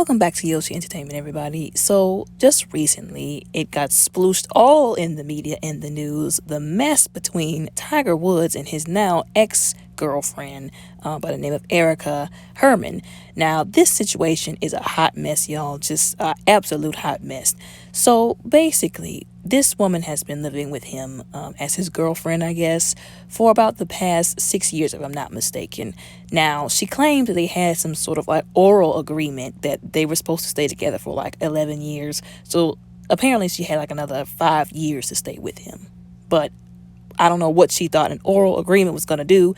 Welcome back to Yoshi Entertainment, everybody. So, just recently, it got splooshed all in the media and the news, the mess between Tiger Woods and his now ex-girlfriend by the name of Erica Herman. Now, this situation is a hot mess, y'all, just an absolute hot mess. So, basically, this woman has been living with him as his girlfriend, I guess, for about the past 6 years, if I'm not mistaken. Now, she claimed that they had some sort of like oral agreement that they were supposed to stay together for like 11 years. So apparently she had like another 5 years to stay with him. But I don't know what she thought an oral agreement was going to do.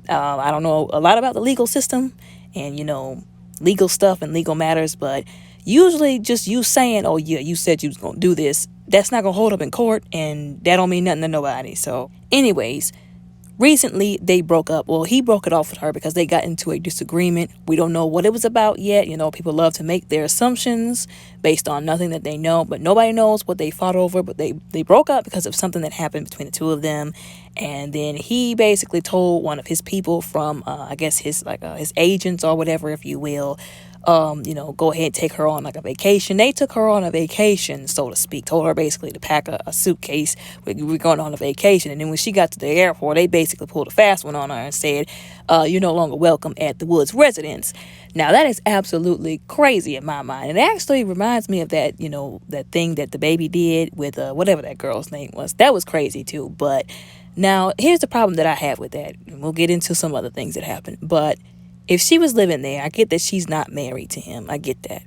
I don't know a lot about the legal system and, legal stuff and legal matters, but usually just you saying, oh yeah, you said you was going to do this, that's not going to hold up in court, and that don't mean nothing to nobody. So anyways, recently they broke up. Well, he broke it off with her because they got into a disagreement. We don't know what it was about yet. People love to make their assumptions based on nothing that they know, but nobody knows what they fought over. But they broke up because of something that happened between the two of them. And then he basically told one of his people from, I guess his agents or whatever, if you will, go ahead and take her on like a vacation. They took her on a vacation, so to speak. Told her basically to pack a suitcase. We're going on a vacation. And then when she got to the airport, they basically pulled a fast one on her and said, you're no longer welcome at the Woods residence. Now, that is absolutely crazy in my mind. And it actually reminds me of that, that thing that the baby did with whatever that girl's name was. That was crazy too. But now, here's the problem that I have with that. And we'll get into some other things that happened. But if she was living there, I get that she's not married to him. I get that.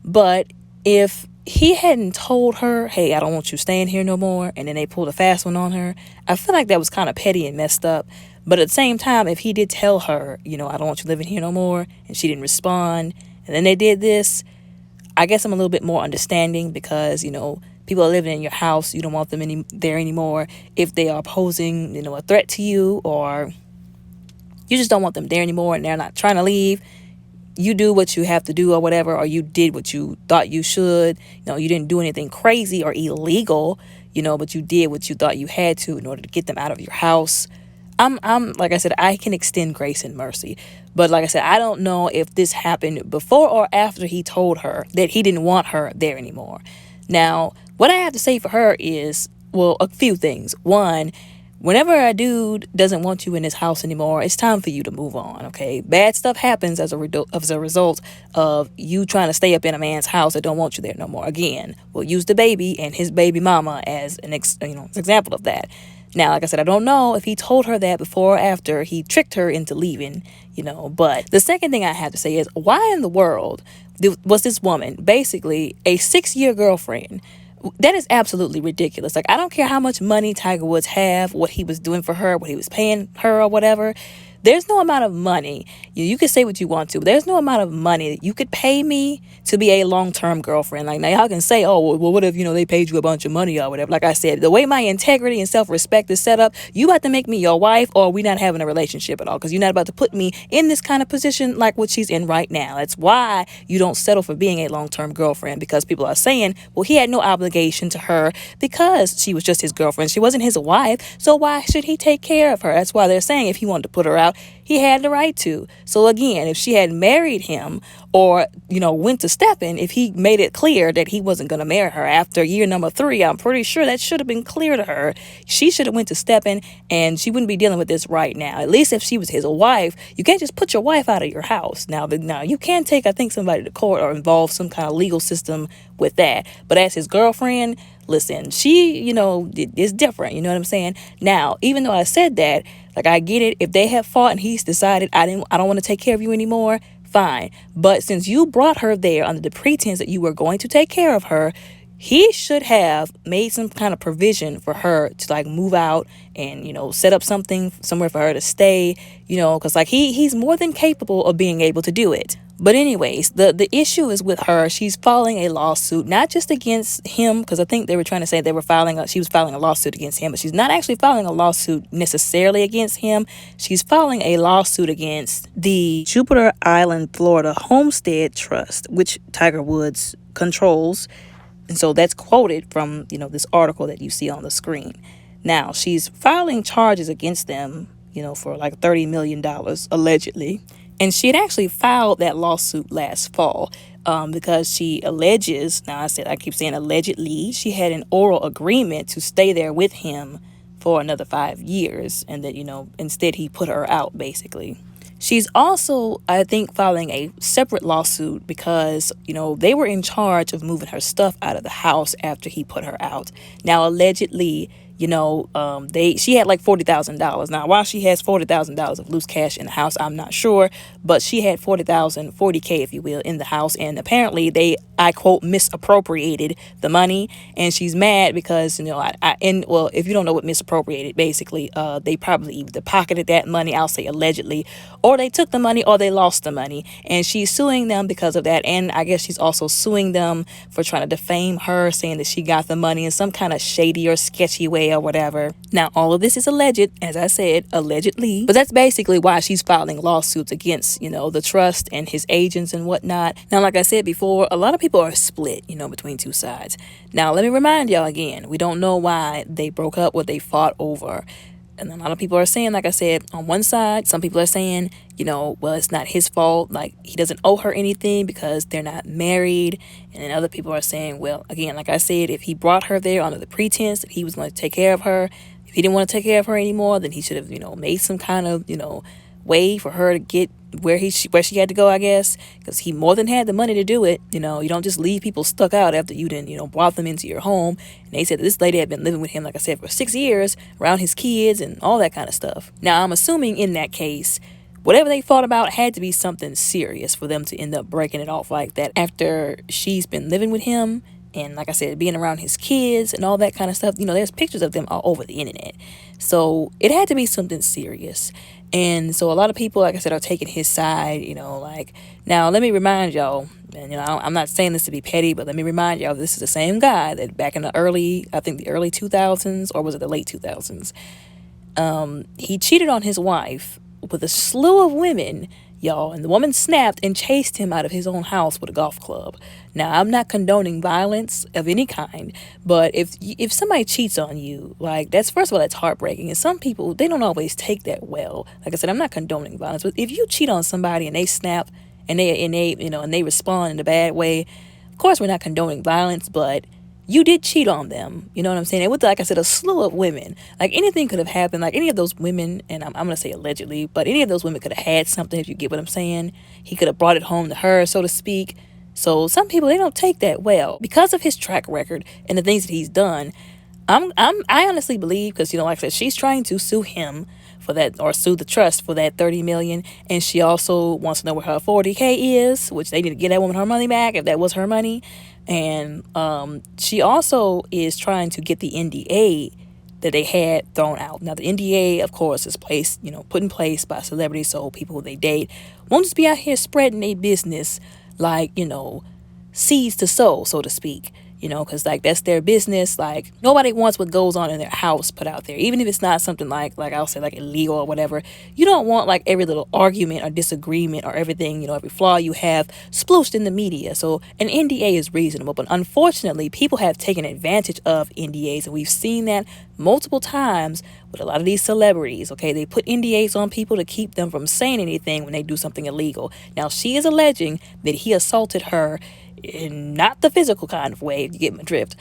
But if he hadn't told her, hey, I don't want you staying here no more, and then they pulled a fast one on her, I feel like that was kind of petty and messed up. But at the same time, if he did tell her, I don't want you living here no more, and she didn't respond, and then they did this, I guess I'm a little bit more understanding because, people are living in your house. You don't want them there anymore. If they are posing, a threat to you, or you just don't want them there anymore and they're not trying to leave, you do what you have to do or whatever, or you did what you thought you should. You didn't do anything crazy or illegal, but you did what you thought you had to in order to get them out of your house. I'm like I said, I can extend grace and mercy. But like I said, I don't know if this happened before or after he told her that he didn't want her there anymore. Now, what I have to say for her is, well, a few things. One, whenever a dude doesn't want you in his house anymore, it's time for you to move on, okay? Bad stuff happens as a result of you trying to stay up in a man's house that don't want you there no more. Again, we'll use the baby and his baby mama as an example of that. Now, like I said, I don't know if he told her that before or after he tricked her into leaving, But the second thing I have to say is, why in the world was this woman basically a 6-year girlfriend? That is absolutely ridiculous. Like, I don't care how much money Tiger Woods have, what he was doing for her, what he was paying her or whatever. There's no amount of money. You can say what you want to, but there's no amount of money that you could pay me to be a long-term girlfriend. Like, now y'all can say, oh, well, what if, they paid you a bunch of money or whatever. Like I said, the way my integrity and self-respect is set up, you about to make me your wife, or we not having a relationship at all, because you're not about to put me in this kind of position like what she's in right now. That's why you don't settle for being a long-term girlfriend, because people are saying, well, he had no obligation to her because she was just his girlfriend. She wasn't his wife, so why should he take care of her? That's why they're saying if he wanted to put her out, he had the right to. So again, if she had married him or, went to stepping, if he made it clear that he wasn't going to marry her after year number 3, I'm pretty sure that should have been clear to her. She should have went to stepping and she wouldn't be dealing with this right now. At least if she was his wife, you can't just put your wife out of your house. Now you can take, I think, somebody to court or involve some kind of legal system with that. But as his girlfriend, listen, she, is different. You know what I'm saying? Now, even though I said that, like, I get it. If they have fought and he's decided I don't want to take care of you anymore, fine. But since you brought her there under the pretense that you were going to take care of her, he should have made some kind of provision for her to like move out and, set up something somewhere for her to stay, because like he's more than capable of being able to do it. But anyways, the issue is with her. She's filing a lawsuit, not just against him, because I think they were trying to say she was filing a lawsuit against him, but she's not actually filing a lawsuit necessarily against him. She's filing a lawsuit against the Jupiter Island, Florida Homestead Trust, which Tiger Woods controls. And so that's quoted from, this article that you see on the screen. Now, she's filing charges against them, for like $30 million, allegedly. And she had actually filed that lawsuit last fall because she alleges, now I keep saying allegedly, she had an oral agreement to stay there with him for another 5 years. And that, instead he put her out, basically. She's also, I think, filing a separate lawsuit because, they were in charge of moving her stuff out of the house after he put her out. Now, allegedly, she had like $40,000. Now, while she has $40,000 of loose cash in the house, I'm not sure, but she had 40K, if you will, in the house, and apparently they, I quote, misappropriated the money, and she's mad because, if you don't know what misappropriated, basically, they probably either pocketed that money, I'll say allegedly, or they took the money, or they lost the money, and she's suing them because of that, and I guess she's also suing them for trying to defame her, saying that she got the money in some kind of shady or sketchy way or whatever. Now, all of this is alleged, as I said, allegedly, but that's basically why she's filing lawsuits against, the trust and his agents and whatnot. Now, like I said before, a lot of people are split, between two sides. Now, let me remind y'all again, we don't know why they broke up, what they fought over. And a lot of people are saying, like I said, on one side, some people are saying, well, it's not his fault. Like, he doesn't owe her anything because they're not married. And then other people are saying, well, again, like I said, if he brought her there under the pretense that he was going to take care of her, if he didn't want to take care of her anymore, then he should have, made some kind of, way for her to get where she had to go, I guess, because he more than had the money to do it. You don't just leave people stuck out after you didn't, brought them into your home. And they said that this lady had been living with him, like I said, for 6 years, around his kids and all that kind of stuff. Now, I'm assuming in that case, whatever they fought about had to be something serious for them to end up breaking it off like that after she's been living with him. And like I said, being around his kids and all that kind of stuff, there's pictures of them all over the internet. So it had to be something serious. And so a lot of people, like I said, are taking his side, now let me remind y'all, and I'm not saying this to be petty, but let me remind y'all, this is the same guy that back in the early 2000s, or was it the late 2000s? He cheated on his wife with a slew of women, y'all, and the woman snapped and chased him out of his own house with a golf club. Now, I'm not condoning violence of any kind, but if somebody cheats on you, like, that's, first of all, that's heartbreaking, and some people, they don't always take that well. Like I said, I'm not condoning violence, but if you cheat on somebody and they snap and they respond in a bad way, of course we're not condoning violence, but you did cheat on them. You know what I'm saying? And with, like I said, a slew of women. Like, anything could have happened. Like, any of those women, and I'm going to say allegedly, but any of those women could have had something, if you get what I'm saying. He could have brought it home to her, so to speak. So some people, they don't take that well. Because of his track record and the things that he's done, I honestly believe, because, like I said, she's trying to sue him for that, or sue the trust for that $30 million. And she also wants to know where her $40K is, which they need to get that woman her money back if that was her money. And she also is trying to get the NDA that they had thrown out. Now, the NDA, of course, is put in place by celebrities, so people who they date won't just be out here spreading their business like, seeds to sow, so to speak. Because, like, that's their business. Like, nobody wants what goes on in their house put out there, even if it's not something like I'll say, like, illegal or whatever. You don't want, like, every little argument or disagreement or everything, every flaw you have splooshed in the media. So an NDA is reasonable, but unfortunately, people have taken advantage of NDAs, and we've seen that multiple times with a lot of these celebrities. Okay, they put NDAs on people to keep them from saying anything when they do something illegal. Now, she is alleging that he assaulted her in not the physical kind of way, if you get my drift,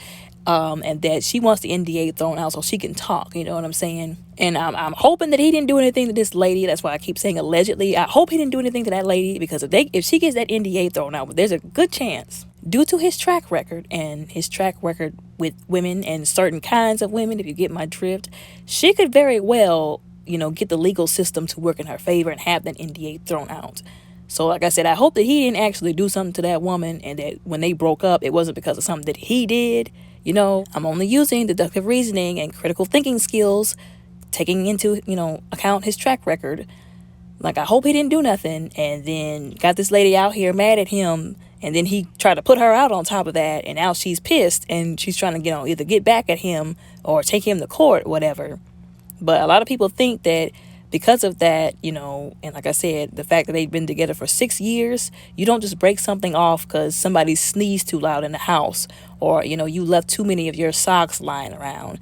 and that she wants the NDA thrown out so she can talk, you know what I'm saying? And I'm hoping that he didn't do anything to this lady. That's why I keep saying allegedly. I hope he didn't do anything to that lady, because if she gets that NDA thrown out, there's a good chance, due to his track record and his track record with women and certain kinds of women, if you get my drift, she could very well, get the legal system to work in her favor and have that NDA thrown out. So, like I said, I hope that he didn't actually do something to that woman, and that when they broke up, it wasn't because of something that he did. I'm only using deductive reasoning and critical thinking skills, taking into, account his track record. Like, I hope he didn't do nothing, and then got this lady out here mad at him, and then he tried to put her out on top of that, and now she's pissed, and she's trying to, either get back at him or take him to court, whatever. But a lot of people think that because of that, and like I said, the fact that they've been together for 6 years, you don't just break something off because somebody sneezed too loud in the house, or, you left too many of your socks lying around.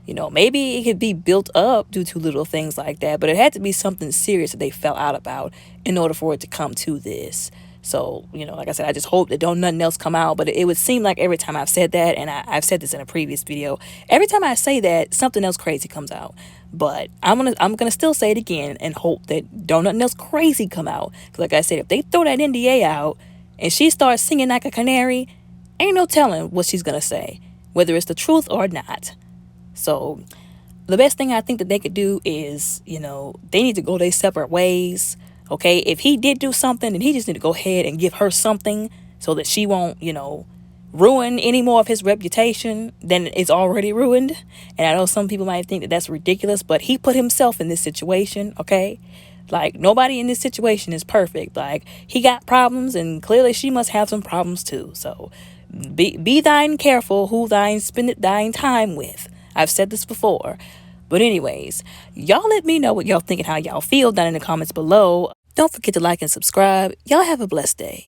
You know, maybe it could be built up due to little things like that, but it had to be something serious that they fell out about in order for it to come to this. So, you know, like I said, I just hope that don't nothing else come out. But it would seem like every time I've said that, and I've said this in a previous video, every time I say that, something else crazy comes out. But I'm gonna still say it again and hope that don't nothing else crazy come out. Because like I said, if they throw that NDA out and she starts singing like a canary, ain't no telling what she's gonna say, whether it's the truth or not. So the best thing I think that they could do is, you know, they need to go their separate ways. Okay, if he did do something, then he just need to go ahead and give her something so that she won't, you know, ruin any more of his reputation than it's already ruined. And I know some people might think that that's ridiculous, but he put himself in this situation, okay? Like, nobody in this situation is perfect. Like, he got problems, and clearly she must have some problems too. So be thine careful who thine spendeth thine time with. I've said this before. But anyways, y'all let me know what y'all think and how y'all feel down in the comments below. Don't forget to like and subscribe. Y'all have a blessed day.